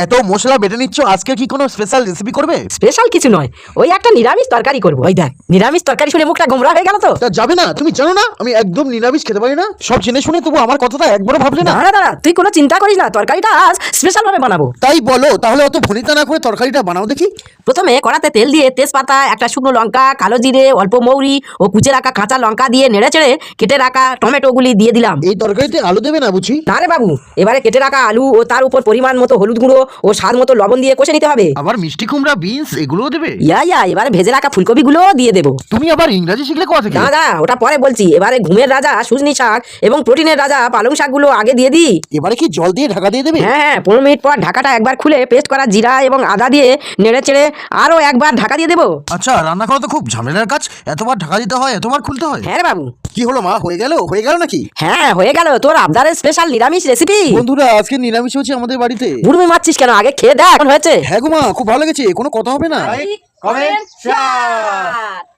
এত মশলা বেটে নিচ্ছ, আজকে কি কোনো স্পেশাল রেসিপি করবে? স্পেশাল কিছু নয়, ওই একটা নিরামিষ তরকারি করবো। ওই দেখ, নিরামিষ তরকারি শুনে মুখটা গোমরা হয়ে গেল তো। তা যাবে না? তুমি জানো না আমি একদম নিরামিষ খেতে পারি না। সব জেনে শুনে তবু আমার কথাটা একবারও ভাবলে না। দাঁড়া দাঁড়া, তুই কোনো চিন্তা করিস না, তরকারিটা আজ স্পেশাল ভাবে বানাবো। তাই বলো, তাহলে অত ভনিতা না করে তরকারিটা বানাও দেখি। প্রথমে কড়াতে তেল দিয়ে তেজপাতা, একটা শুকনো লঙ্কা, কালো জিরে, অল্প মৌরি ও কুচে রাখা কাঁচা লঙ্কা দিয়ে নেড়ে চেড়ে কেটে রাখা টমেটোগুলি দিয়ে দিলাম। এই তরকারিতে আলু দেবে না বুঝি? না রে বাবু, এবারে কেটে রাখা আলু ও তার উপর পরিমাণ মতো হলুদ গুঁড়ো ও স্বাদ মতো লবণ দিয়ে কষে নিতে হবে। আবার মিষ্টি কুমড়া, বিনস এগুলোও দেবে? এবারে ভেজে রাখা ফুলকপিগুলো দিয়ে দেবো। তুমি আবার ইংরেজি শিখলে কোথা থেকে? দাদা, ওটা পরে বলছি। এবারে ঘুমের রাজা সুজনি শাক এবং প্রোটিনের রাজা পালং শাকগুলো আগে দিয়ে দিই। এবারে কি জল দিয়ে ঢাকা দিয়ে দেবে? হ্যাঁ, 15 মিনিট পর ঢাকাটা একবার খুলে পেস্ট করা জিরা এবং আদা দিয়ে নেড়ে চেড়ে আরো একবার ঢাকা দিয়ে দেবো। আচ্ছা, রান্না করা তো খুব ঝামেলার কাজ। এতবার ঢাকা দিতে হয়, এতবার খুলতে হয়? হ্যাঁ রে বাবু। কি হলো মা, হয়ে গেল? হয়ে গেল নাকি? হ্যাঁ, হয়ে গেল তোর আবদারের স্পেশাল নিরামিষ রেসিপি। বন্ধুরা, আজকে নিরামিষ হচ্ছে আমাদের বাড়িতে। বুড়মি মারছিস কেন? আগে খেয়ে দেখ কেমন হয়েছে। হ্যাঁ গো মা, খুব ভালো লেগেছে, কোনো কথা হবে না। Comment share